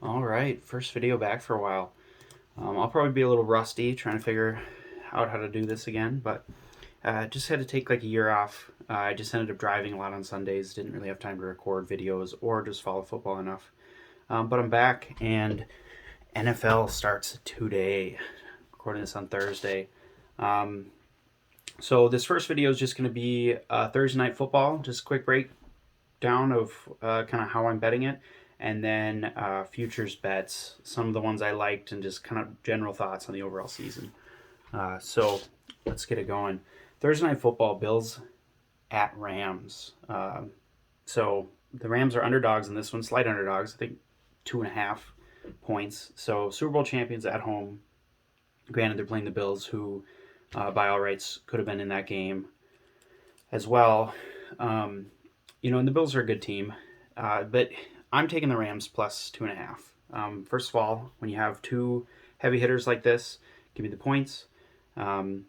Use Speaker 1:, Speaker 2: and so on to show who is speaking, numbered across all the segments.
Speaker 1: All right, first video back for a while. I'll probably be a little rusty trying to figure out how to do this again, but just had to take like a year off. I just ended up driving a lot on Sundays, didn't really have time to record videos or just follow football enough. But I'm back, and NFL starts today. Recording this on Thursday. Um, so this first video is just going to be Thursday Night Football, just a quick breakdown of kind of how I'm betting it, and then futures bets, some of the ones I liked, and just kind of general thoughts on the overall season. So let's get it going. Thursday Night Football, Bills at Rams. So the Rams are underdogs in this one, slight underdogs, I think 2.5 points. So Super Bowl champions at home. Granted, they're playing the Bills, who by all rights could have been in that game as well. And the Bills are a good team, but I'm taking the Rams plus 2.5. First of all, when you have two heavy hitters like this, give me the points. Let's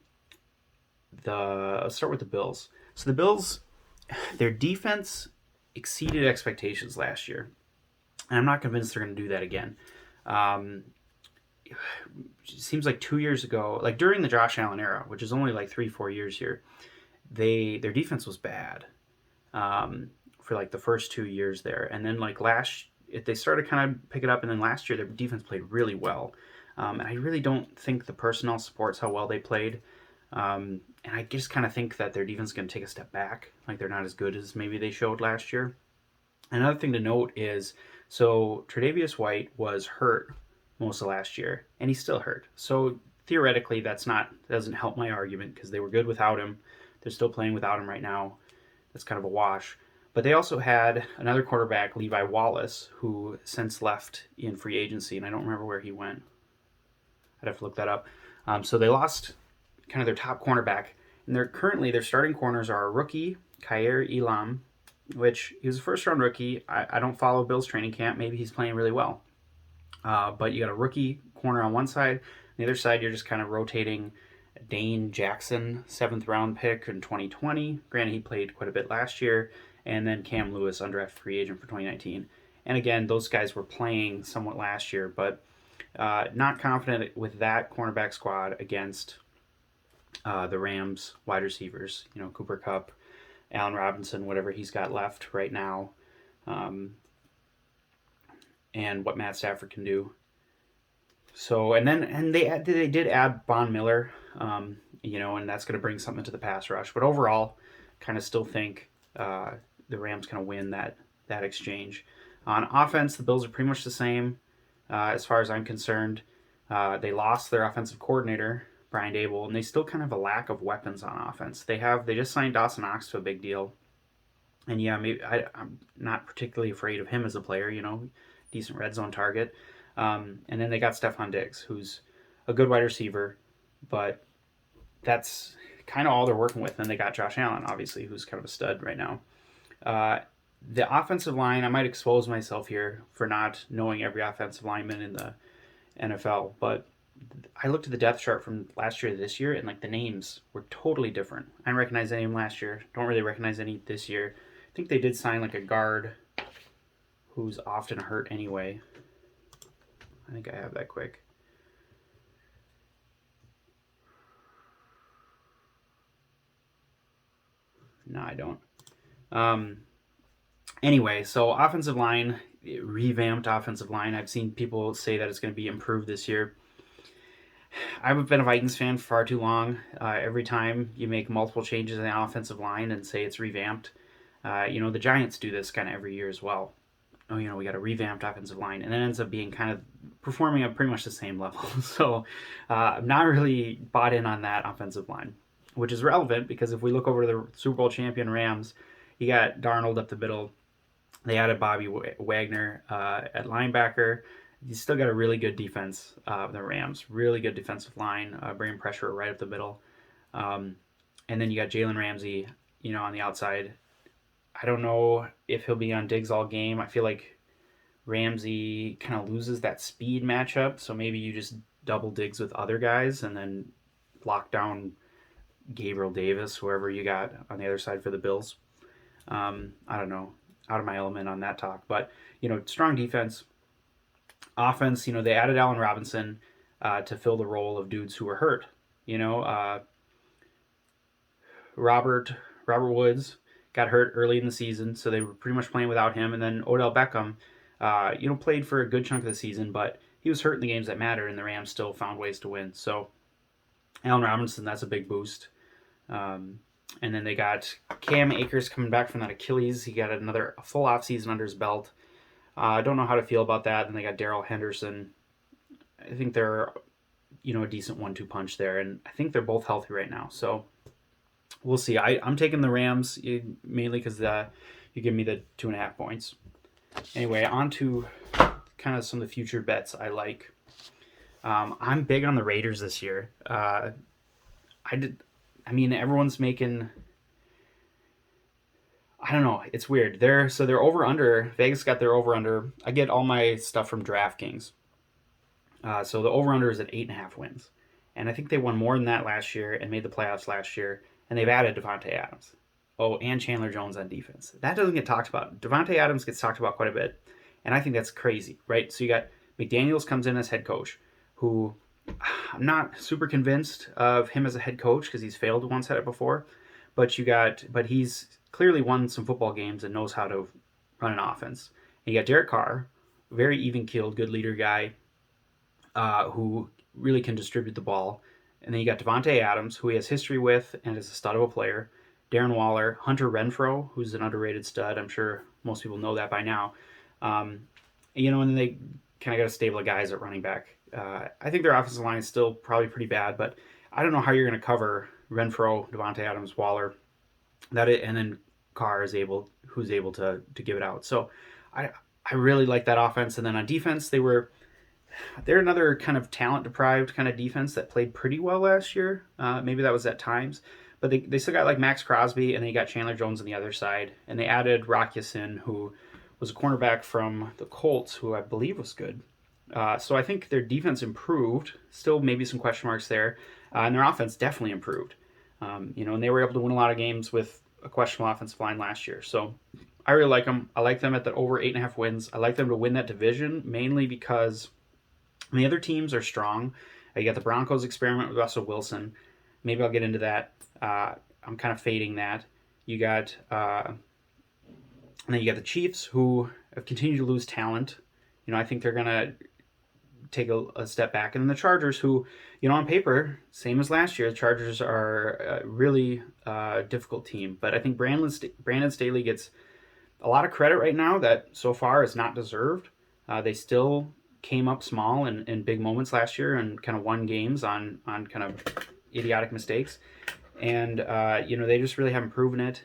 Speaker 1: start with the Bills. So the Bills, their defense exceeded expectations last year, and I'm not convinced they're going to do that again. It seems like 2 years ago, like during the Josh Allen era, which is only like 3-4 years here, their defense was bad for like the first 2 years there, and then like they started kind of pick it up, and then last year their defense played really well. And I really don't think the personnel supports how well they played. And I just kind of think that their defense is going to take a step back. Like they're not as good as maybe they showed last year. Another thing to note is, so Tre'Davious White was hurt most of last year, and he's still hurt. So theoretically, that doesn't help my argument because they were good without him. They're still playing without him right now. That's kind of a wash. But they also had another quarterback, Levi Wallace, who since left in free agency, and I don't remember where he went. I'd have to look that up. So they lost kind of their top cornerback, and their starting corners are a rookie, Khair Elam, which he was a first round rookie. I don't follow Bill's training camp. Maybe he's playing really well. But you got a rookie corner on one side. On the other side, you're just kind of rotating Dane Jackson, 7th round pick in 2020. Granted, he played quite a bit last year. And then Cam Lewis, undrafted free agent for 2019. And again, those guys were playing somewhat last year, but not confident with that cornerback squad against the Rams wide receivers. Cooper Kupp, Allen Robinson, whatever he's got left right now, and what Matt Stafford can do. So they did add Von Miller, and that's going to bring something to the pass rush. But overall, kind of still think the Rams kind of win that exchange. On offense, the Bills are pretty much the same as far as I'm concerned. They lost their offensive coordinator, Brian Dable, and they still kind of have a lack of weapons on offense. They just signed Dawson Knox to a big deal, and yeah, maybe I'm not particularly afraid of him as a player. Decent red zone target. And then they got Stefon Diggs, who's a good wide receiver, but that's kind of all they're working with. And they got Josh Allen, obviously, who's kind of a stud right now. The offensive line, I might expose myself here for not knowing every offensive lineman in the NFL, but I looked at the depth chart from last year to this year, and like the names were totally different. I didn't recognize any of them last year. Don't really recognize any this year. I think they did sign like a guard who's often hurt anyway. I think I have that quick. No, I don't. Anyway, so offensive line, revamped offensive line. I've seen people say that it's going to be improved this year. I've been a Vikings fan for far too long. Every time you make multiple changes in the offensive line and say it's revamped, the Giants do this kind of every year as well. We got a revamped offensive line, and it ends up being kind of performing at pretty much the same level. So I'm not really bought in on that offensive line, which is relevant because if we look over to the Super Bowl champion Rams, you got Darnold up the middle. They added Bobby Wagner at linebacker. You still got a really good defense, the Rams. Really good defensive line, bringing pressure right up the middle. And then you got Jalen Ramsey, on the outside. I don't know if he'll be on Diggs all game. I feel like Ramsey kind of loses that speed matchup, so maybe you just double Diggs with other guys and then lock down Gabriel Davis, whoever you got on the other side for the Bills. I don't know, out of my element on that talk, but strong defense. Offense, they added Allen Robinson to fill the role of dudes who were hurt. You know, Robert Woods got hurt early in the season, so they were pretty much playing without him. And then Odell Beckham, played for a good chunk of the season, but he was hurt in the games that mattered, and the Rams still found ways to win. So Allen Robinson, that's a big boost. And then they got Cam Akers coming back from that Achilles. He got another full offseason under his belt. I don't know how to feel about that. Then they got Darrell Henderson. I think they're, a decent 1-2 punch there, and I think they're both healthy right now. So we'll see. I'm taking the Rams mainly because you give me the 2.5 points. Anyway, on to kind of some of the future bets I like. I'm big on the Raiders this year. Everyone's making. I don't know. It's weird. They're over under. Vegas got their over under. I get all my stuff from Draftkings. So the over under is at 8.5 wins, and I think they won more than that last year and made the playoffs last year. And they've added Devontae Adams. Oh, and Chandler Jones on defense. That doesn't get talked about. Devontae Adams gets talked about quite a bit, and I think that's crazy, right? So you got McDaniels comes in as head coach, who I'm not super convinced of him as a head coach because he's failed once at it before, but he's clearly won some football games and knows how to run an offense. And you got Derek Carr, very even-keeled, good leader guy, who really can distribute the ball. And then you got Devontae Adams, who he has history with and is a stud of a player. Darren Waller, Hunter Renfrow, who's an underrated stud. I'm sure most people know that by now. And then they kind of got a stable of guys at running back. I think their offensive line is still probably pretty bad, but I don't know how you're going to cover Renfrow, Devontae Adams, Waller, and then Carr who's able to give it out. So I really like that offense. And then on defense, they're another kind of talent-deprived kind of defense that played pretty well last year. Maybe that was at times. But they still got like Max Crosby, and they got Chandler Jones on the other side. And they added Rock Ya-Sin, who was a cornerback from the Colts, who I believe was good. So I think their defense improved. Still maybe some question marks there. And their offense definitely improved. And they were able to win a lot of games with a questionable offensive line last year. So I really like them. I like them at the over 8.5 wins. I like them to win that division, mainly because the other teams are strong. You got the Broncos experiment with Russell Wilson. Maybe I'll get into that. I'm kind of fading that. You got, and then you got the Chiefs, who have continued to lose talent. I think they're gonna take a step back, and then the Chargers, who, on paper, same as last year, the Chargers are a really difficult team. But I think Brandon Staley gets a lot of credit right now that so far is not deserved. They still came up small in big moments last year and kind of won games on kind of idiotic mistakes. And, they just really haven't proven it.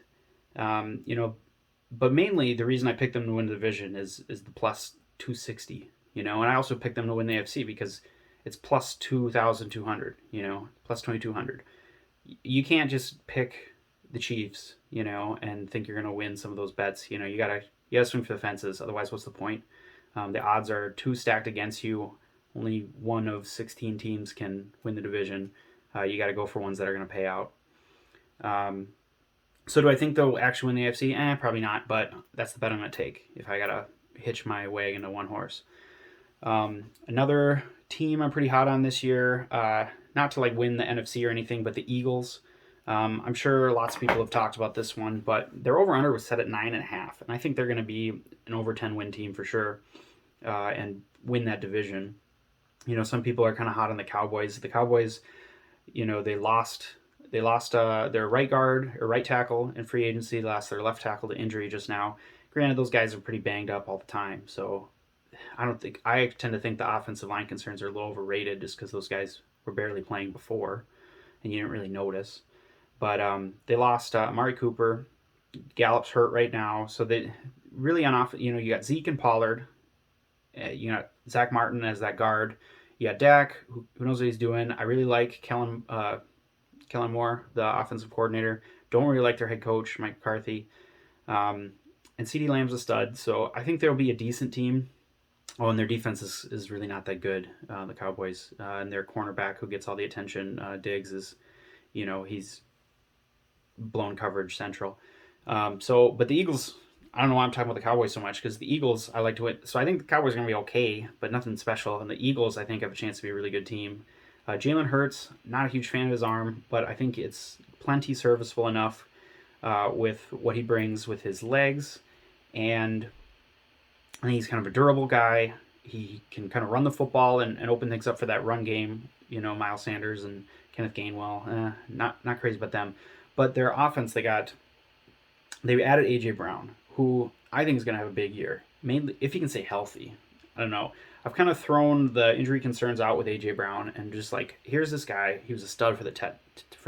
Speaker 1: But mainly the reason I picked them to win the division is the plus 260, and I also picked them to win the AFC because it's plus 2,200, plus 2,200. You can't just pick the Chiefs, and think you're going to win some of those bets. You gotta swing for the fences. Otherwise, what's the point? The odds are too stacked against you. Only one of 16 teams can win the division. You got to go for ones that are going to pay out. So do I think they'll actually win the AFC? Probably not, but that's the bet I'm going to take if I got to hitch my wagon to one horse. Another team I'm pretty hot on this year, not to win the NFC or anything, but the Eagles. I'm sure lots of people have talked about this one, but their over-under was set at 9.5, and I think they're going to be an over 10 win team for sure, and win that division. Some people are kind of hot on the Cowboys. The Cowboys, they lost their right guard or right tackle in free agency. They lost their left tackle to injury just now. Granted, those guys are pretty banged up all the time, so I tend to think the offensive line concerns are a little overrated just because those guys were barely playing before, and you didn't really notice. But they lost Amari Cooper. Gallup's hurt right now, so they really on off. You got Zeke and Pollard. You got Zach Martin as that guard. You got Dak, who knows what he's doing. I really like Kellen Moore, the offensive coordinator. Don't really like their head coach, Mike McCarthy. And CeeDee Lamb's a stud, so I think there'll be a decent team. Oh, and their defense is really not that good, the Cowboys. And their cornerback, who gets all the attention, Diggs, is, he's blown coverage central. But the Eagles, I don't know why I'm talking about the Cowboys so much, because the Eagles, I like to win. So I think the Cowboys are going to be okay, but nothing special. And the Eagles, I think, have a chance to be a really good team. Jalen Hurts, not a huge fan of his arm, but I think it's plenty serviceable enough with what he brings with his legs. And I think he's kind of a durable guy. He can kind of run the football and open things up for that run game. Miles Sanders and Kenneth Gainwell, not crazy about them. But their offense, they added A.J. Brown, who I think is going to have a big year, mainly if he can stay healthy. I don't know. I've kind of thrown the injury concerns out with A.J. Brown and just like, here's this guy. He was a stud for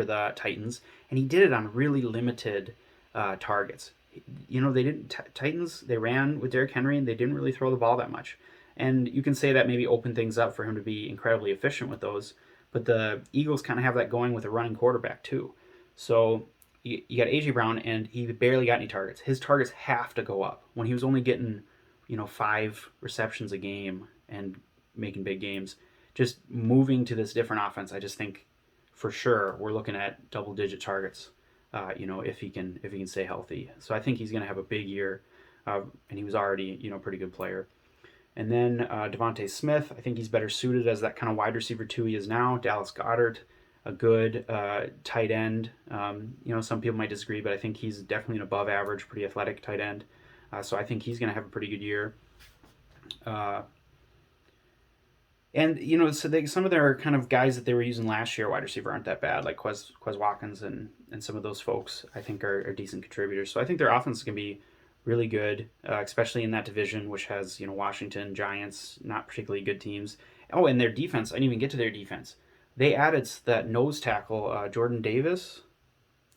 Speaker 1: the Titans, and he did it on really limited targets. They didn't Titans. They ran with Derrick Henry, and they didn't really throw the ball that much. And you can say that maybe opened things up for him to be incredibly efficient with those. But the Eagles kind of have that going with a running quarterback too. So you got A.J. Brown, and he barely got any targets. His targets have to go up. When he was only getting, 5 receptions a game and making big games, just moving to this different offense, I just think for sure we're looking at double-digit targets. If he can stay healthy. So I think he's going to have a big year, and he was already a pretty good player. And then Devontae Smith, I think he's better suited as that kind of wide receiver 2 he is now. Dallas Goedert, a good tight end. Some people might disagree, but I think he's definitely an above average, pretty athletic tight end. So I think he's going to have a pretty good year. Some of their kind of guys that they were using last year, wide receiver, aren't that bad. Like Quez Watkins and some of those folks, I think are decent contributors. So I think their offense is going to be really good, especially in that division, which has Washington, Giants, not particularly good teams. Oh, and their defense, I didn't even get to their defense. They added that nose tackle, Jordan Davis.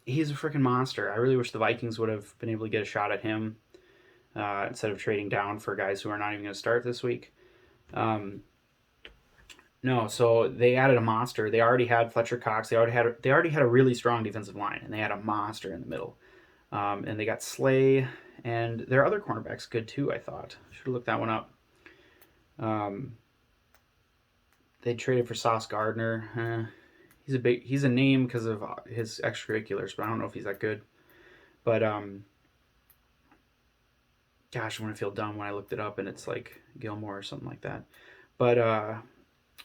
Speaker 1: He's a freaking monster. I really wish the Vikings would have been able to get a shot at him instead of trading down for guys who are not even going to start this week. No, so they added a monster. They already had Fletcher Cox. They already had a really strong defensive line, and they had a monster in the middle. And they got Slay, and their other cornerback's good too, I thought. Should have looked that one up. They traded for Sauce Gardner. He's a name because of his extracurriculars, but I don't know if he's that good. But gosh, I'm gonna feel dumb when I looked it up and it's like Gilmore or something like that. But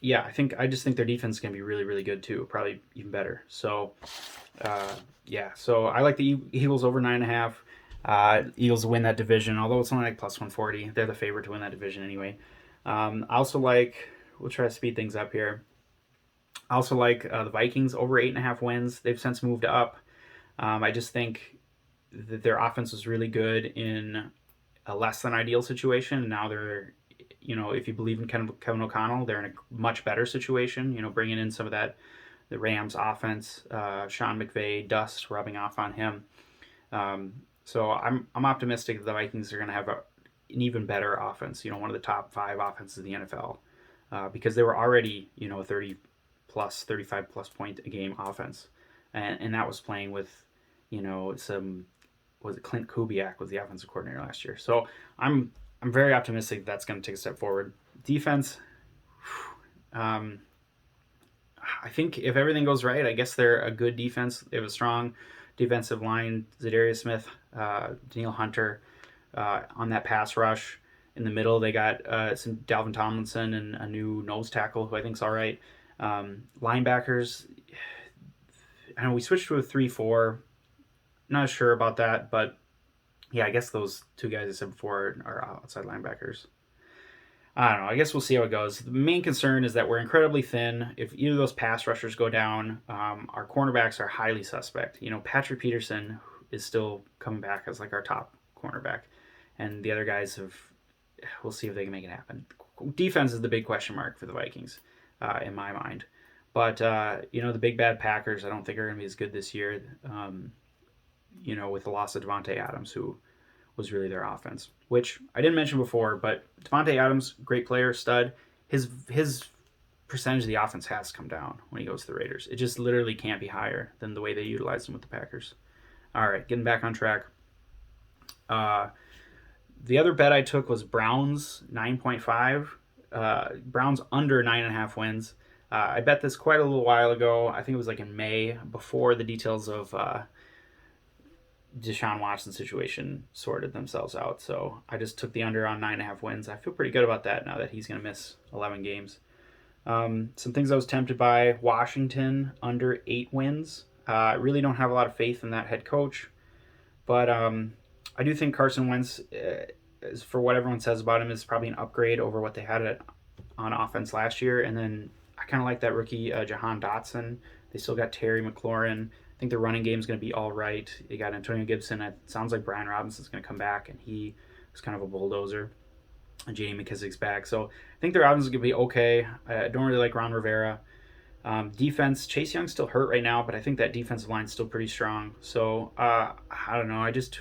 Speaker 1: yeah, I just think their defense is gonna be really, really good too, probably even better. So so I like the Eagles over 9.5. Eagles win that division, although it's only like plus 140. They're the favorite to win that division anyway. I also like, we'll try to speed things up here. I also like the Vikings over 8.5 wins. They've since moved up. I just think that their offense was really good in a less than ideal situation. Now they're, if you believe in Kevin O'Connell, they're in a much better situation. Bringing in some of that, the Rams offense, Sean McVay, dust rubbing off on him. So I'm optimistic that the Vikings are going to have an even better offense. One of the top 5 offenses in the NFL, because they were already 35 plus point a game offense, and that was playing with Clint Kubiak was the offensive coordinator last year. So I'm very optimistic that's going to take a step forward. Defense, I think if everything goes right, I guess they're a good defense. They have a strong defensive line. Zadarius Smith, Daniel Hunter on that pass rush. In the middle, they got some Dalvin Tomlinson and a new nose tackle who I think is all right. Linebackers, I know we switched to a 3-4. Not sure about that, but yeah, I guess those 2 guys I said before are outside linebackers. I don't know. I guess we'll see how it goes. The main concern is that we're incredibly thin. If either of those pass rushers go down, our cornerbacks are highly suspect. Patrick Peterson is still coming back as like our top cornerback, and the other guys we'll see if they can make it happen. Defense is the big question mark for the Vikings, in my mind. But, the big bad Packers, I don't think are going to be as good this year, with the loss of Devontae Adams, who was really their offense, which I didn't mention before, but Devontae Adams, great player, stud. His percentage of the offense has come down when he goes to the Raiders. It just literally can't be higher than the way they utilized him with the Packers. All right, getting back on track. The other bet I took was Browns 9.5. Browns under 9.5 wins. I bet this quite a little while ago. I think it was like in May, before the details of Deshaun Watson situation sorted themselves out. So I just took the under on 9.5 wins. I feel pretty good about that now that he's going to miss 11 games. Some things I was tempted by: Washington under 8 wins. I really don't have a lot of faith in that head coach, but I do think Carson Wentz, for what everyone says about him, is probably an upgrade over what they had on offense last year. And then I kind of like that rookie Jahan Dotson. They still got Terry McLaurin. I think the running game is going to be all right. You got Antonio Gibson. It sounds like Brian Robinson's going to come back, and he was kind of a bulldozer. And J.D. McKissick's back. So I think the Robins is going to be okay. I don't really like Ron Rivera. Defense, Chase Young's still hurt right now, but I think that defensive line's still pretty strong. So I don't know. I just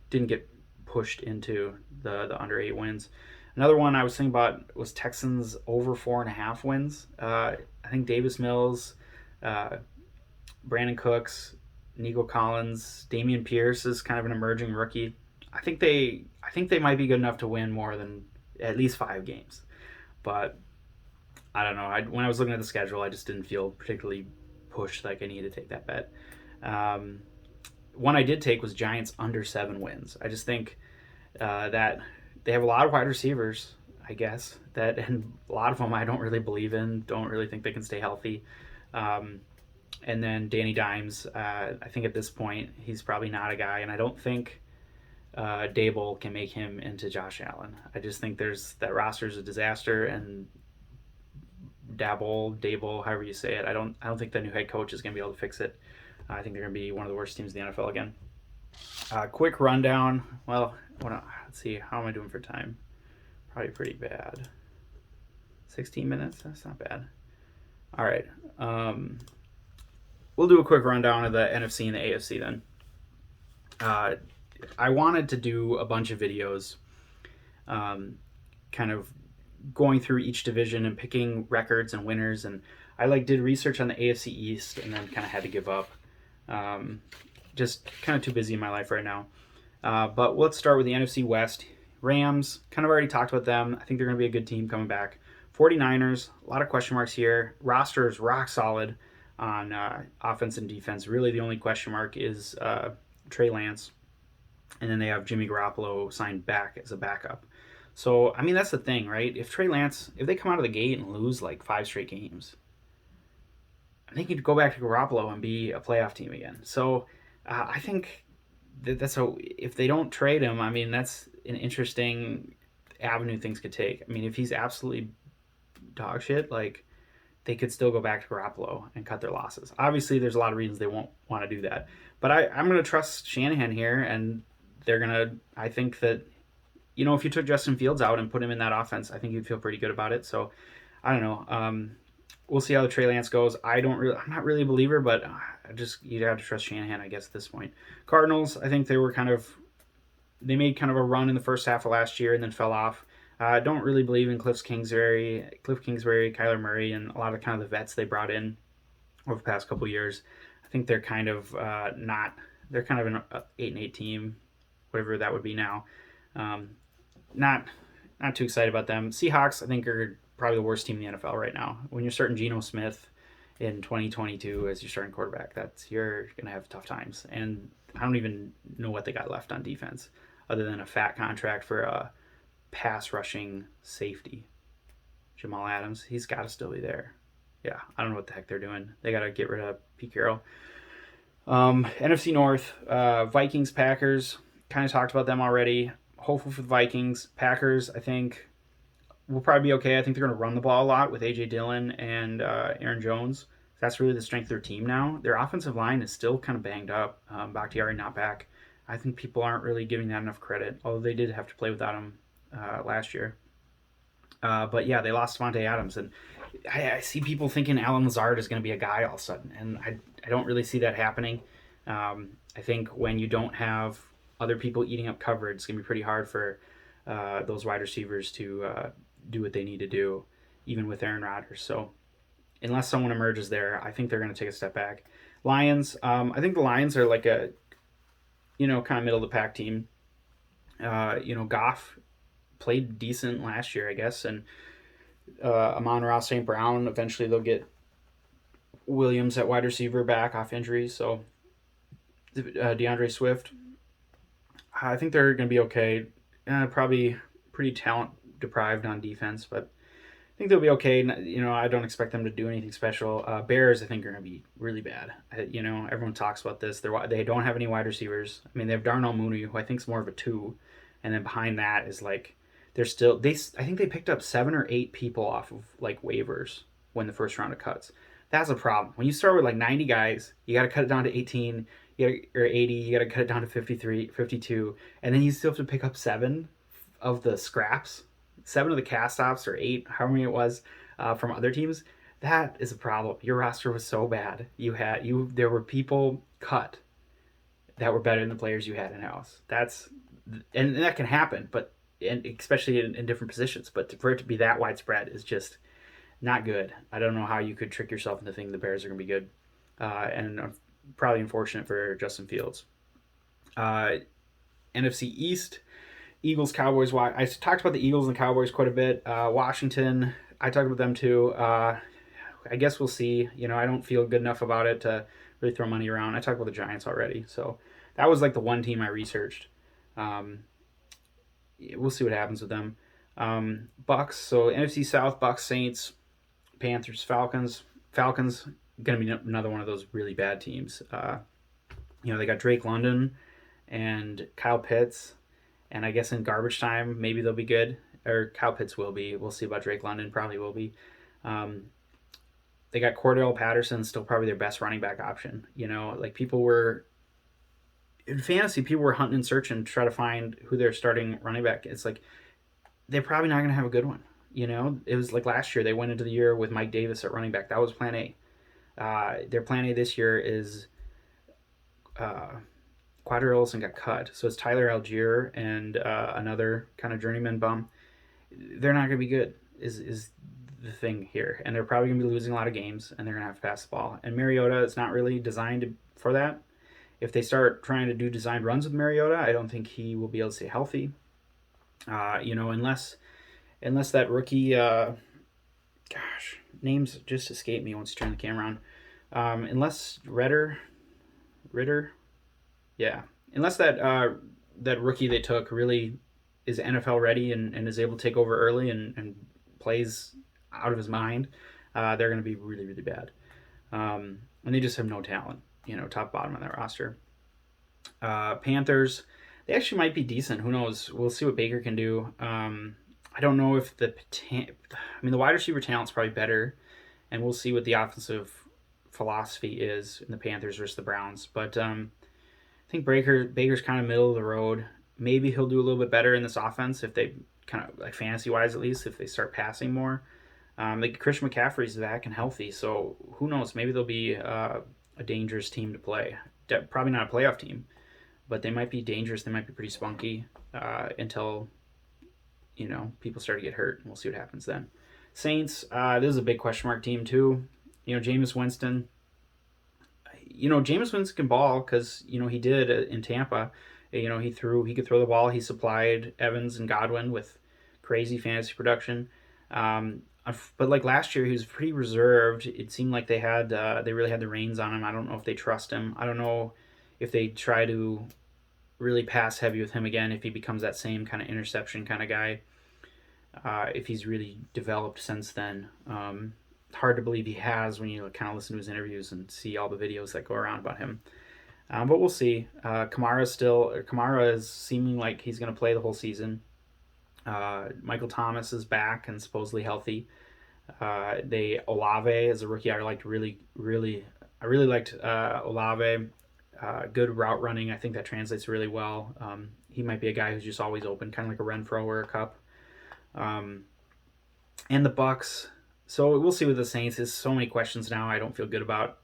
Speaker 1: didn't get pushed into the under 8 wins. Another one I was thinking about was Texans over 4.5 wins. I think Davis Mills, Brandon Cooks, Nico Collins, Damian Pierce is kind of an emerging rookie. I think they might be good enough to win more than at least 5 games. But I don't know. When I was looking at the schedule, I just didn't feel particularly pushed like I needed to take that bet. One I did take was Giants under 7 wins. I just think that they have a lot of wide receivers, I guess, and a lot of them I don't really believe in, don't really think they can stay healthy. And then Danny Dimes, I think at this point, he's probably not a guy, and I don't think Dable can make him into Josh Allen. I just think that roster is a disaster, and Dable, however you say it, I don't think the new head coach is going to be able to fix it. I think they're going to be one of the worst teams in the NFL again. Quick rundown. Well, let's see. How am I doing for time? Probably pretty bad. 16 minutes? That's not bad. All right. We'll do a quick rundown of the NFC and the AFC then. I wanted to do a bunch of videos kind of going through each division and picking records and winners, and I did research on the AFC East and then kind of had to give up. Just kind of too busy in my life right now. But let's start with the NFC West. Rams, kind of already talked about them. I think they're going to be a good team coming back. 49ers, a lot of question marks here. Roster is rock solid on offense and defense. Really the only question mark is Trey Lance. And then they have Jimmy Garoppolo signed back as a backup. So, I mean, that's the thing, right? If they come out of the gate and lose like 5 straight games, they could go back to Garoppolo and be a playoff team again. So, I think if they don't trade him, I mean, that's an interesting avenue things could take. I mean, if he's absolutely dog shit, they could still go back to Garoppolo and cut their losses. Obviously, there's a lot of reasons they won't want to do that. But I'm going to trust Shanahan here, and I think that, if you took Justin Fields out and put him in that offense, I think you'd feel pretty good about it. So, I don't know. We'll see how the Trey Lance goes. I'm not really a believer, but you'd have to trust Shanahan, I guess, at this point. Cardinals, I think they made kind of a run in the first half of last year and then fell off. I don't really believe in Cliff Kingsbury, Kyler Murray, and a lot of kind of the vets they brought in over the past couple of years. I think they're kind of they're kind of an 8-8 team, whatever that would be now. Not too excited about them. Seahawks, I think, are probably the worst team in the NFL right now. When you're starting Geno Smith in 2022 as your starting quarterback, you're going to have tough times. And I don't even know what they got left on defense other than a fat contract for a pass rushing safety. Jamal Adams, he's got to still be there. Yeah, I don't know what the heck they're doing. They got to get rid of Pete Carroll. NFC North, Vikings, Packers, kind of talked about them already. Hopeful for the Vikings. Packers, I think, will probably be okay. I think they're going to run the ball a lot with A.J. Dillon and Aaron Jones. That's really the strength of their team now. Their offensive line is still kind of banged up. Bakhtiari not back. I think people aren't really giving that enough credit, although they did have to play without him last year. But yeah, they lost Devontae Adams, and I see people thinking Allen Lazard is going to be a guy all of a sudden, and I don't really see that happening. I think when you don't have other people eating up coverage, it's going to be pretty hard for those wide receivers to do what they need to do, even with Aaron Rodgers. So unless someone emerges there, I think they're going to take a step back. Lions, I think the Lions are like a, kind of middle of the pack team. Goff played decent last year, I guess, and Amon-Ra St. Brown, eventually they'll get Williams at wide receiver back off injury, so DeAndre Swift, I think they're going to be okay. Probably pretty talent deprived on defense, but I think they'll be okay. I don't expect them to do anything special. Bears, I think, are going to be really bad. Everyone talks about this. They don't have any wide receivers. I mean, they have Darnell Mooney, who I think is more of a two, and then behind that is like they're still they. I think they picked up 7 or 8 people off of like waivers when the first round of cuts. That's a problem. When you start with like 90 guys, you got to cut it down to 18. Or 80. You got to cut it down to 53, 52, and then you still have to pick up 7 of the scraps, 7 of the cast offs, or 8, however many it was, from other teams. That is a problem. Your roster was so bad. There were people cut that were better than the players you had in house. And that can happen, but and especially in different positions. But for it to be that widespread is just not good. I don't know how you could trick yourself into thinking the Bears are going to be good, and probably unfortunate for Justin Fields. NFC East, Eagles, Cowboys. I talked about the Eagles and Cowboys quite a bit. Washington, I talked about them too. I guess we'll see. I don't feel good enough about it to really throw money around. I talked about the Giants already, so that was like the one team I researched. We'll see what happens with them. Bucks. So NFC South, Bucks, Saints, Panthers, Falcons. Falcons going to be another one of those really bad teams. They got Drake London and Kyle Pitts, and I guess in garbage time maybe they'll be good. Or Kyle Pitts will be. We'll see about Drake London. Probably will be. They got Cordell Patterson, still probably their best running back option. Like people were in fantasy, people were hunting and searching to try to find who their starting running back. It's like they're probably not going to have a good one. It was like last year they went into the year with Mike Davis at running back. That was Plan A. Their Plan A this year is Quadri Olson got cut, so it's Tyler Algier and another kind of journeyman bum. They're not going to be good. Is the thing here, and they're probably going to be losing a lot of games, and they're going to have to pass the ball. And Mariota is not really designed for that. If they start trying to do designed runs with Mariota, I don't think he will be able to stay healthy. Unless that rookie, names just escape me once you turn the camera on. Unless Ritter, yeah. Unless that rookie they took really is NFL ready and is able to take over early and plays out of his mind, they're going to be really, really bad. And they just have no talent, top bottom on that roster. Panthers, they actually might be decent. Who knows? We'll see what Baker can do. I don't know if the wide receiver talent's probably better, and we'll see what the offensive philosophy is in the Panthers versus the Browns. But I think Baker's kind of middle of the road. Maybe he'll do a little bit better in this offense if they kind of like fantasy-wise at least, if they start passing more. Like Christian McCaffrey's back and healthy, so who knows? Maybe they'll be a dangerous team to play. Probably not a playoff team, but they might be dangerous. They might be pretty spunky until people start to get hurt, and we'll see what happens then. Saints, this is a big question mark team too. Jameis Winston. Jameis Winston can ball because he did in Tampa. He could throw the ball. He supplied Evans and Godwin with crazy fantasy production. But like last year, he was pretty reserved. It seemed like they really had the reins on him. I don't know if they trust him. I don't know if they try to really pass heavy with him again, if he becomes that same kind of interception kind of guy. If he's really developed since then. Hard to believe he has when you kind of listen to his interviews and see all the videos that go around about him. But we'll see. Kamara is seeming like he's going to play the whole season. Michael Thomas is back and supposedly healthy. Olave is a rookie I really liked Olave. Good route running. I think that translates really well. He might be a guy who's just always open, kind of like a Renfro or a Cup. And the Bucks. So we'll see with the Saints. There's so many questions now I don't feel good about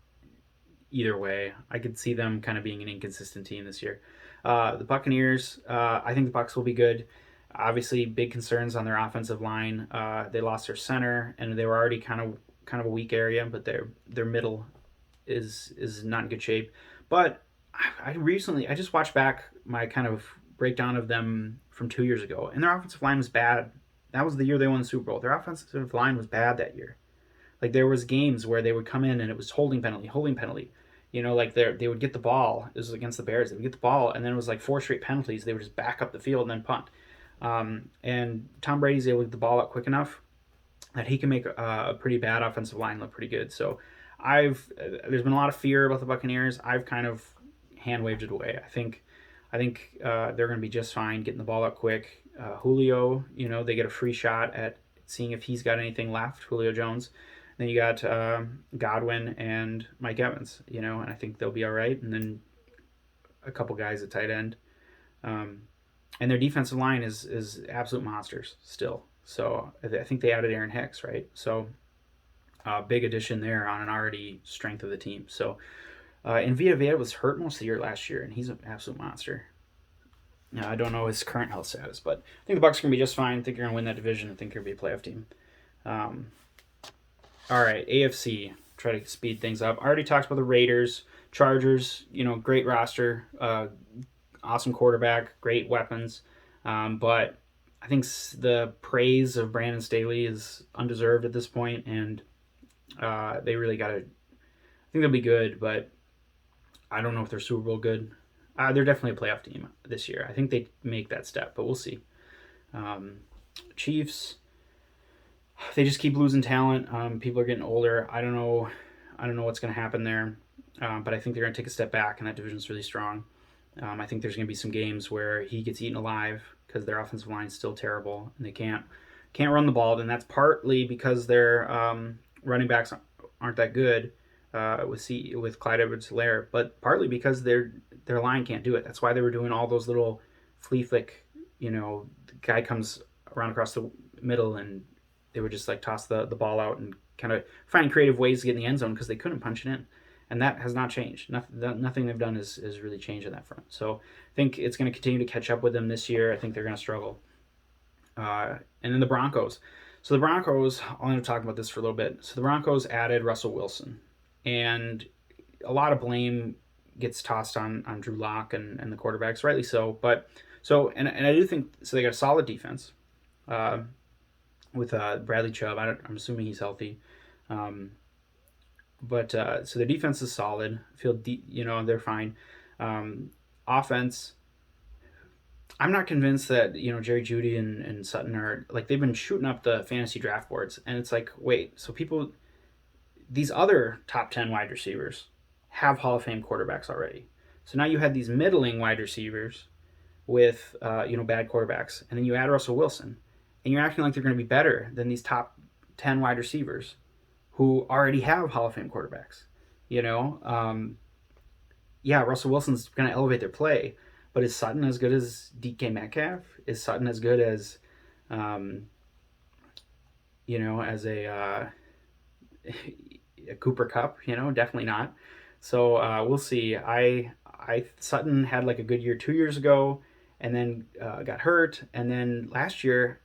Speaker 1: either way. I could see them kind of being an inconsistent team this year. The Buccaneers, I think the Bucks will be good. Obviously, big concerns on their offensive line. They lost their center, and they were already kind of a weak area, but their middle is not in good shape. But I just watched back my kind of breakdown of them from 2 years ago, and their offensive line was bad. That was the year they won the Super Bowl. Their offensive line was bad that year. Like there was games where they would come in and it was holding penalty. Like they would get the ball. This was against the Bears. They would get the ball, and then it was like 4 straight penalties. They would just back up the field and then punt. And Tom Brady's able to get the ball out quick enough that he can make a pretty bad offensive line look pretty good. So there's been a lot of fear about the Buccaneers. I've kind of hand waved it away. I think they're going to be just fine getting the ball out quick. Julio, they get a free shot at seeing if he's got anything left. Julio Jones. Then you got Godwin and Mike Evans, and I think they'll be all right. And then a couple guys at tight end. And their defensive line is absolute monsters still. So I think they added Aaron Hicks, right? So big addition there on an already strength of the team. So and Vita Vea was hurt most of the year last year, and he's an absolute monster. Now, I don't know his current health status, but I think the Bucs are going to be just fine. I think they're going to win that division. I think they're going to be a playoff team. All right, AFC. Try to speed things up. I already talked about the Raiders, Chargers. Great roster, awesome quarterback, great weapons. But I think the praise of Brandon Staley is undeserved at this point, and they really got to. I think they'll be good, but I don't know if they're Super Bowl good. They're definitely a playoff team this year. I think they make that step, but we'll see. Chiefs. They just keep losing talent. People are getting older. I don't know what's going to happen there, but I think they're going to take a step back, and that division's really strong. I think there's going to be some games where he gets eaten alive because their offensive line's still terrible, and they can't run the ball. And that's partly because their running backs aren't that good with Clyde Edwards-Helaire, but partly because their line can't do it. That's why they were doing all those little flea flick. The guy comes around across the middle and they would just like toss the ball out and kind of find creative ways to get in the end zone because they couldn't punch it in. And that has not changed. Nothing they've done is really changed on that front. So I think it's going to continue to catch up with them this year. I think they're going to struggle. And then the Broncos. So the Broncos, I'll end up talking about this for a little bit. So the Broncos added Russell Wilson. And a lot of blame gets tossed on Drew Lock and the quarterbacks, rightly so. But and I do think, so they got a solid defense. With Bradley Chubb. I'm assuming he's healthy. But so their defense is solid. They're fine. Offense, I'm not convinced that, Jerry Jeudy and Sutton are, like, they've been shooting up the fantasy draft boards. And it's like, wait, so these other top 10 wide receivers have Hall of Fame quarterbacks already. So now you had these middling wide receivers with, bad quarterbacks. And then you add Russell Wilson. And you're acting like they're going to be better than these top 10 wide receivers who already have Hall of Fame quarterbacks. Russell Wilson's going to elevate their play, but is Sutton as good as DK Metcalf? Is Sutton as good as, as a Cooper Kupp? Definitely not. So we'll see. Sutton had like a good year 2 years ago, and then got hurt, and then last year.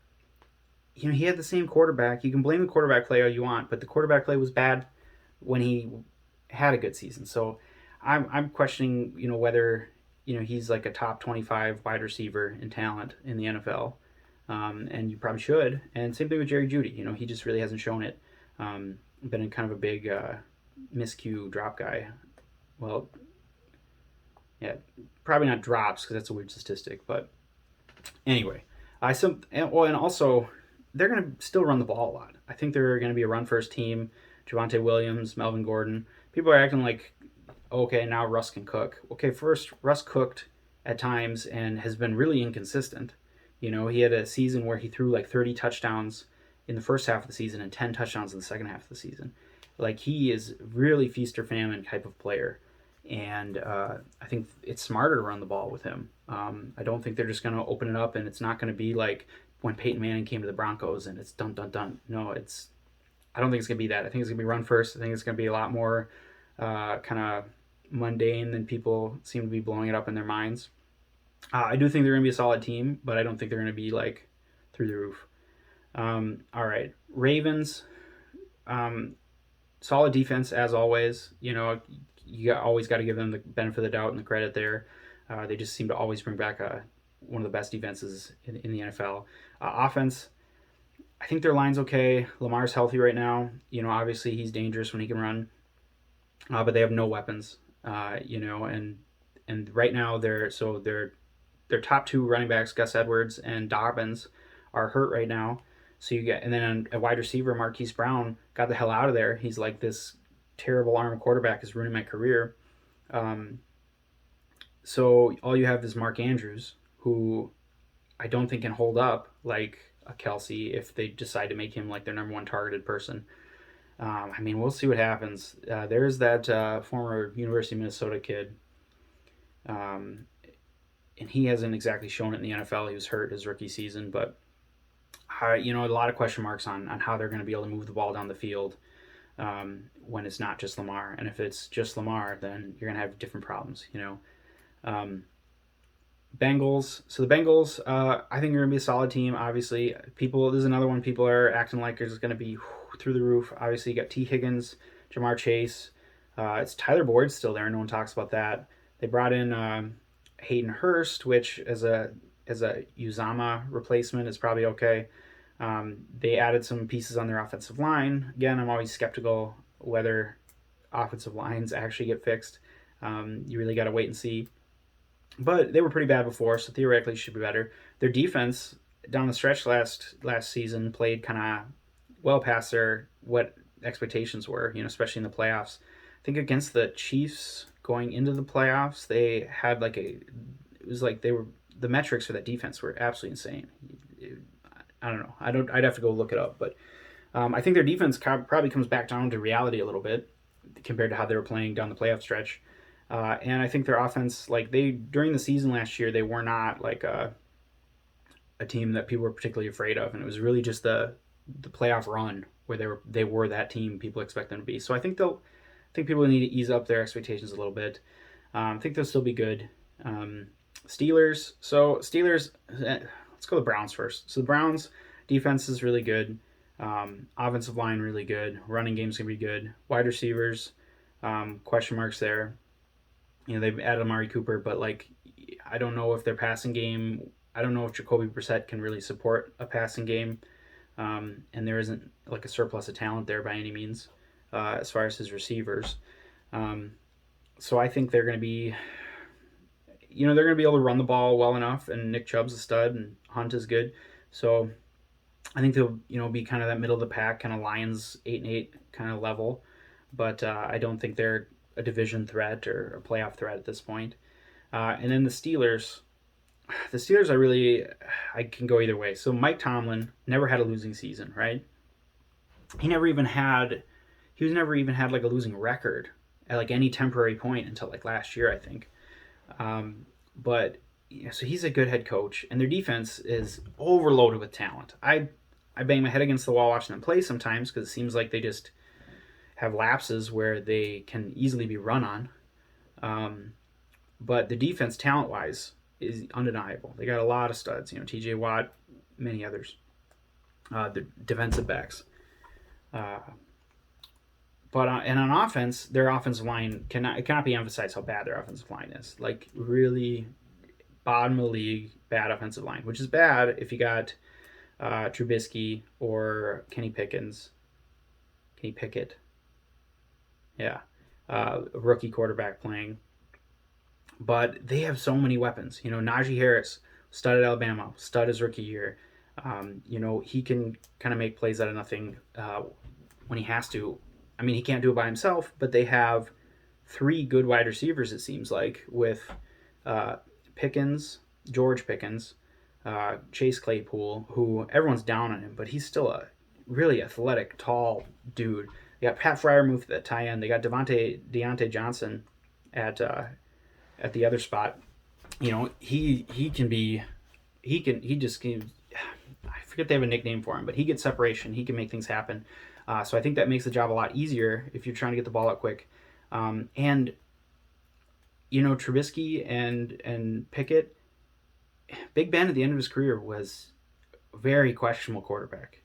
Speaker 1: He had the same quarterback. You can blame the quarterback play all you want, but the quarterback play was bad when he had a good season. So I'm questioning, whether, he's like a top 25 wide receiver in talent in the NFL. And you probably should. And same thing with Jerry Jeudy. He just really hasn't shown it. Been in kind of a big miscue drop guy. Well, yeah, probably not drops because that's a weird statistic. But anyway, and also they're going to still run the ball a lot. I think they're going to be a run-first team. Javonte Williams, Melvin Gordon. People are acting like, okay, now Russ can cook. Okay, first, Russ cooked at times and has been really inconsistent. He had a season where he threw like 30 touchdowns in the first half of the season and 10 touchdowns in the second half of the season. Like, he is really feast or famine type of player. And I think it's smarter to run the ball with him. I don't think they're just going to open it up, and it's not going to be like when Peyton Manning came to the Broncos and it's dun, dun, dun. No, I don't think it's going to be that. I think it's going to be run first. I think it's going to be a lot more kind of mundane than people seem to be blowing it up in their minds. I do think they're going to be a solid team, but I don't think they're going to be like through the roof. All right. Ravens, solid defense as always. You always got to give them the benefit of the doubt and the credit there. They just seem to always bring back one of the best defenses in the NFL. Offense, I think their line's okay. Lamar's healthy right now. Obviously he's dangerous when he can run, but they have no weapons. And right now their top two running backs, Gus Edwards and Dobbins, are hurt right now. So you get, and then a wide receiver, Marquise Brown, got the hell out of there. He's like, this terrible arm quarterback is ruining my career. Um, so all you have is Mark Andrews, who I don't think can hold up like a Kelsey if they decide to make him like their number one targeted person. I mean, we'll see what happens. There's that former University of Minnesota kid, um, and he hasn't exactly shown it in the NFL. He was hurt his rookie season, but a lot of question marks on how they're going to be able to move the ball down the field when it's not just Lamar. And if it's just Lamar, then you're going to have different problems. Um, Bengals. So the Bengals, I think are going to be a solid team. Obviously, there's another one people are acting like is going to be through the roof. Obviously, you got T. Higgins, Jamar Chase. It's Tyler Boyd still there. No one talks about that. They brought in Hayden Hurst, which as a Uzama replacement is probably okay. They added some pieces on their offensive line. Again, I'm always skeptical whether offensive lines actually get fixed. You really got to wait and see. But they were pretty bad before, so theoretically should be better. Their defense down the stretch last season played kind of well past what expectations were, especially in the playoffs. I think against the Chiefs going into the playoffs, they had it was like the metrics for that defense were absolutely insane. I don't know. I'd have to go look it up, but I think their defense probably comes back down to reality a little bit compared to how they were playing down the playoff stretch. And I think their offense, during the season last year, they were not like a team that people were particularly afraid of, and it was really just the playoff run where they were that team people expect them to be. So I think people need to ease up their expectations a little bit. I think they'll still be good. Steelers. So Steelers, let's go to the Browns first. So the Browns defense is really good. Offensive line really good. Running game's gonna be good. Wide receivers, question marks there. They've added Amari Cooper, but I don't know if their passing game. I don't know if Jacoby Brissett can really support a passing game, and there isn't a surplus of talent there by any means as far as his receivers. So I think they're going to be, they're going to be able to run the ball well enough, and Nick Chubb's a stud, and Hunt is good. So I think they'll be kind of that middle of the pack, kind of Lions 8-8 kind of level, but I don't think they're a division threat or a playoff threat at this point. And then the Steelers, I can go either way. So Mike Tomlin never had a losing season, right? He never even had a losing record at any temporary point until last year, I think. But so he's a good head coach, and their defense is overloaded with talent. I bang my head against the wall watching them play sometimes because it seems like they just have lapses where they can easily be run on. But the defense, talent-wise, is undeniable. They got a lot of studs. T.J. Watt, many others. The defensive backs. But and on offense, their offensive line cannot be emphasized how bad their offensive line is. Really bottom of the league, bad offensive line, which is bad if you got Trubisky or Kenny Pickett. Yeah. A rookie quarterback playing. But they have so many weapons. Najee Harris, stud at Alabama, stud his rookie year. He can kind of make plays out of nothing when he has to. I mean, he can't do it by himself, but they have 3 good wide receivers, it seems like, with George Pickens, Chase Claypool, who everyone's down on him, but he's still a really athletic, tall dude. They got Pat Freiermuth at tight end. They got Deontay Johnson at the other spot. He just can. I forget they have a nickname for him, but he gets separation. He can make things happen. So I think that makes the job a lot easier if you're trying to get the ball out quick. And Trubisky and Pickett, Big Ben at the end of his career was a very questionable quarterback.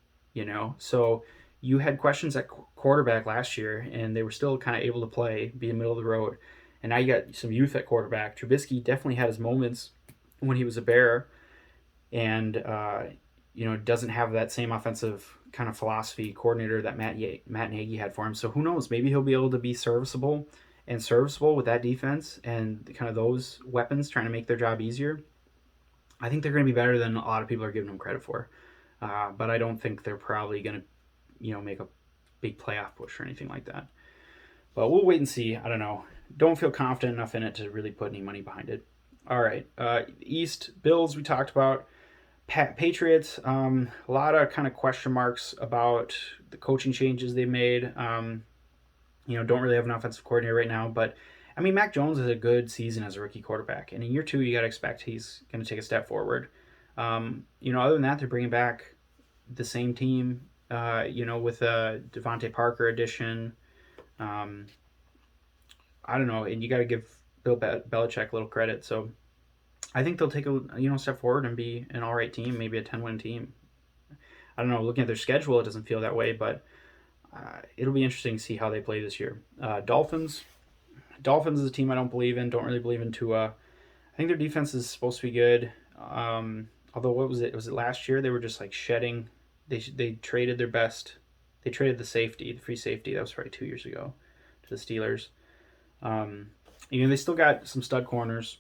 Speaker 1: So you had questions at quarterback last year, and they were still kind of able to play, be in the middle of the road. And now you got some youth at quarterback. Trubisky definitely had his moments when he was a Bear, and doesn't have that same offensive kind of philosophy coordinator that Matt Nagy had for him. So who knows? Maybe he'll be able to be serviceable and serviceable with that defense and kind of those weapons trying to make their job easier, I think they're going to be better than a lot of people are giving them credit for. But I don't think they're probably going to, make a big playoff push or anything like that. But we'll wait and see. I don't know. Don't feel confident enough in it to really put any money behind it. All right. East, Bills, we talked about. Patriots, a lot of kind of question marks about the coaching changes they made. Don't really have an offensive coordinator right now, but I mean, Mac Jones has a good season as a rookie quarterback, and in year 2, you got to expect he's going to take a step forward. Other than that, they're bringing back the same team, with a Devontae Parker addition. I don't know, and you got to give Bill Belichick a little credit. So I think they'll take a step forward and be an all right team, maybe a 10-win team. I don't know. Looking at their schedule, it doesn't feel that way, but it'll be interesting to see how they play this year. Dolphins is a team I don't believe in. Don't really believe in Tua. I think their defense is supposed to be good. Although, what was it? Was it last year? They were just like shedding. They traded their best. They traded the free safety. That was probably 2 years ago, to the Steelers. They still got some stud corners.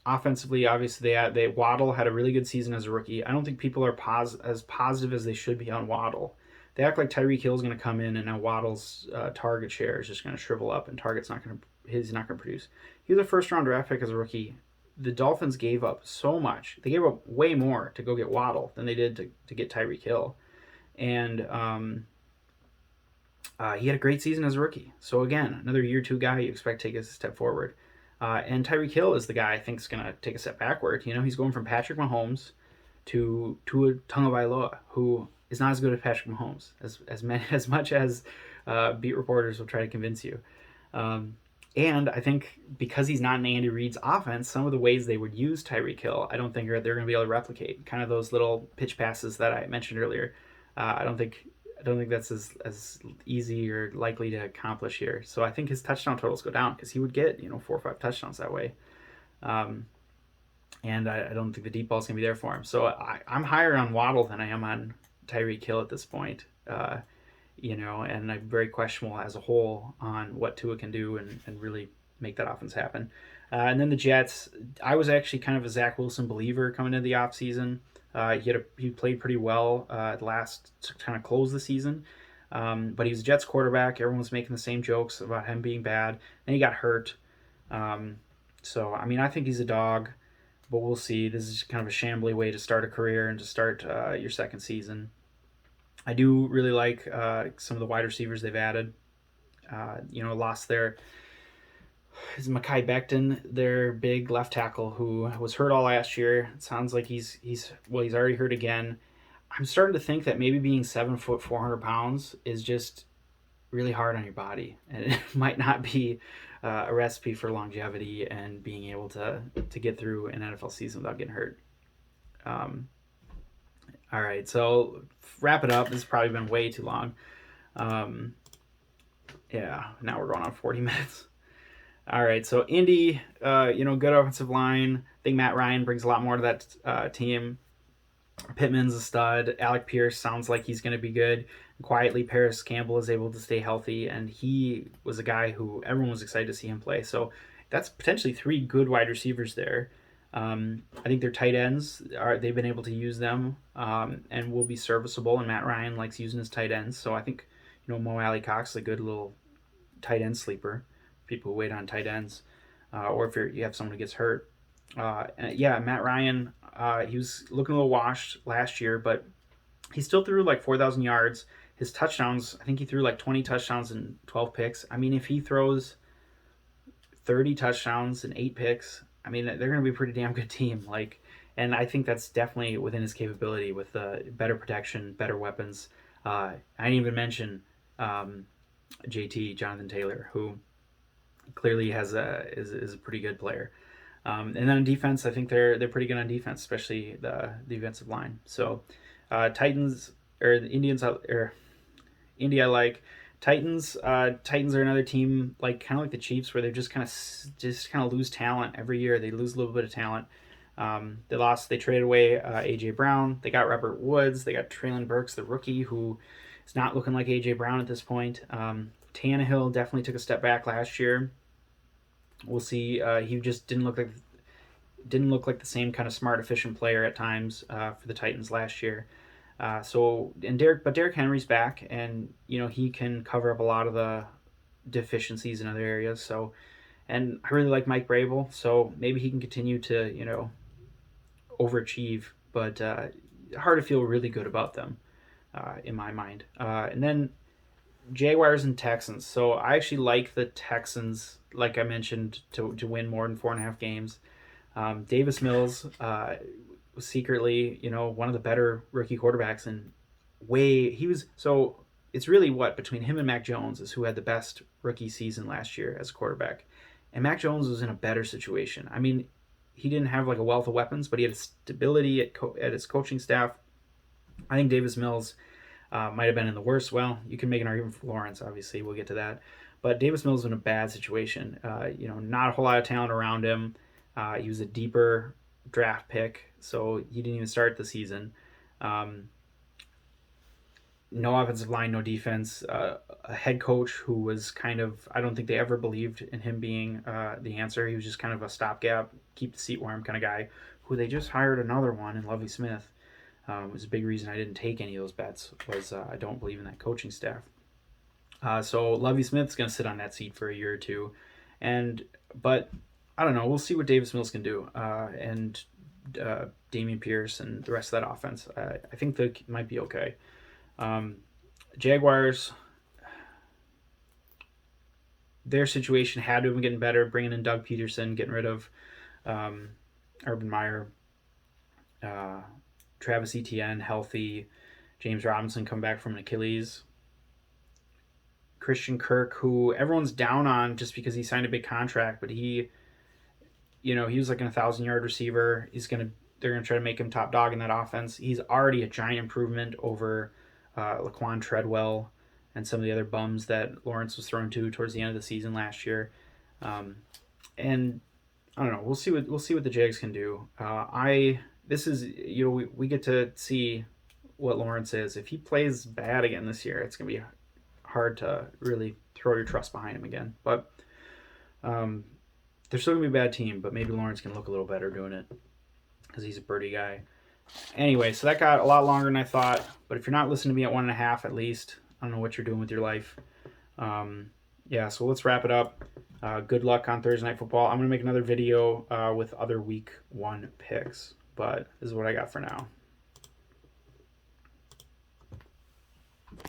Speaker 1: Offensively, obviously, they Waddle had a really good season as a rookie. I don't think people are as positive as they should be on Waddle. They act like Tyreek Hill is going to come in, and now Waddle's target share is just going to shrivel up, and he's not going to produce. He was a first-round draft pick as a rookie. The Dolphins gave up so much. They gave up way more to go get Waddle than they did to get Tyreek Hill. And he had a great season as a rookie. So again, another year 2 guy you expect to take a step forward. And Tyreek Hill is the guy I think is going to take a step backward. He's going from Patrick Mahomes to Tua Tagovailoa, who is not as good as Patrick Mahomes, as much as beat reporters will try to convince you. And I think because he's not in Andy Reid's offense, some of the ways they would use Tyreek Hill, I don't think they're going to be able to replicate. Kind of those little pitch passes that I mentioned earlier. I don't think that's as easy or likely to accomplish here. So I think his touchdown totals go down because he would get 4 or 5 touchdowns that way. And I don't think the deep ball is going to be there for him. So I'm higher on Waddle than I am on Tyreek Hill at this point. And I'm very questionable as a whole on what Tua can do and really make that offense happen. And then the Jets, I was actually kind of a Zach Wilson believer coming into the offseason. He played pretty well last to kind of close the season. But he was a Jets quarterback. Everyone was making the same jokes about him being bad. Then he got hurt. I think he's a dog, but we'll see. This is kind of a shambly way to start a career and to start your second season. I do really like some of the wide receivers they've added. Lost is Mekhi Becton, their big left tackle, who was hurt all last year. It sounds like he's already hurt again. I'm starting to think that maybe being 7 foot 400 pounds is just really hard on your body, and it might not be a recipe for longevity and being able to get through an NFL season without getting hurt. All right, so wrap it up. This has probably been way too long. Now we're going on 40 minutes. All right, so Indy, good offensive line. I think Matt Ryan brings a lot more to that team. Pittman's a stud. Alec Pierce sounds like he's going to be good. Quietly, Paris Campbell is able to stay healthy, and he was a guy who everyone was excited to see him play. So that's potentially 3 good wide receivers there. I think their tight ends they've been able to use them and will be serviceable. And Matt Ryan likes using his tight ends, so I think Mo Alley Cox is a good little tight end sleeper. People who wait on tight ends, or if you have someone who gets hurt. Matt Ryan, he was looking a little washed last year, but he still threw like 4,000 yards. His touchdowns, I think he threw like 20 touchdowns and 12 picks. I mean, if he throws 30 touchdowns and 8 picks, I mean, they're going to be a pretty damn good team. And I think that's definitely within his capability with better protection, better weapons. I didn't even mention JT, Jonathan Taylor, who clearly is a pretty good player. And then on defense, I think they're pretty good on defense, especially the defensive line. So Titans or the Indians or Indy I like. Titans are another team kind of like the Chiefs, where they just kind of lose talent every year. They lose a little bit of talent. They traded away AJ Brown. They got Robert Woods. They got Traylon Burks, the rookie, who is not looking like AJ Brown at this point. Tannehill definitely took a step back last year. We'll see. He just didn't look like the same kind of smart, efficient player at times for the Titans last year. Derrick Henry's back, and he can cover up a lot of the deficiencies in other areas. So, and I really like Mike Vrabel, so maybe he can continue to overachieve, but hard to feel really good about them in my mind. And then Jaguars and Texans. So I actually like the Texans, like I mentioned, to win more than 4.5 games. Davis Mills was secretly, one of the better rookie quarterbacks, and it's really between him and Mac Jones is who had the best rookie season last year as a quarterback, and Mac Jones was in a better situation. I mean, he didn't have like a wealth of weapons, but he had stability at his coaching staff. I think Davis Mills might have been in the worst. Well, you can make an argument for Lawrence, obviously. We'll get to that. But Davis Mills was in a bad situation. Not a whole lot of talent around him. He was a deeper draft pick, so he didn't even start the season. No offensive line, no defense. A head coach who was I don't think they ever believed in him being the answer. He was just kind of a stopgap, keep the seat warm kind of guy, who they just hired another one in Lovie Smith. Was a big reason I didn't take any of those bets, was I don't believe in that coaching staff. So Lovie Smith's going to sit on that seat for a year or two. But I don't know. We'll see what Davis Mills can do. And Dameon Pierce and the rest of that offense. I think they might be okay. Jaguars, their situation had to have been getting better, bringing in Doug Peterson, getting rid of Urban Meyer, Travis Etienne healthy, James Robinson come back from an Achilles, Christian Kirk, who everyone's down on just because he signed a big contract, but he was like an 1,000-yard receiver. They're gonna try to make him top dog in that offense. He's already a giant improvement over Laquan Treadwell and some of the other bums that Lawrence was thrown to towards the end of the season last year. And I don't know. We'll see what the Jags can do. We get to see what Lawrence is. If he plays bad again this year, it's gonna be hard to really throw your trust behind him again. But they're still gonna be a bad team. But maybe Lawrence can look a little better doing it because he's a birdie guy. Anyway, so that got a lot longer than I thought. But if you're not listening to me at 1.5 at least, I don't know what you're doing with your life. So let's wrap it up. Good luck on Thursday Night Football. I'm going to make another video with other Week 1 picks. But this is what I got for now.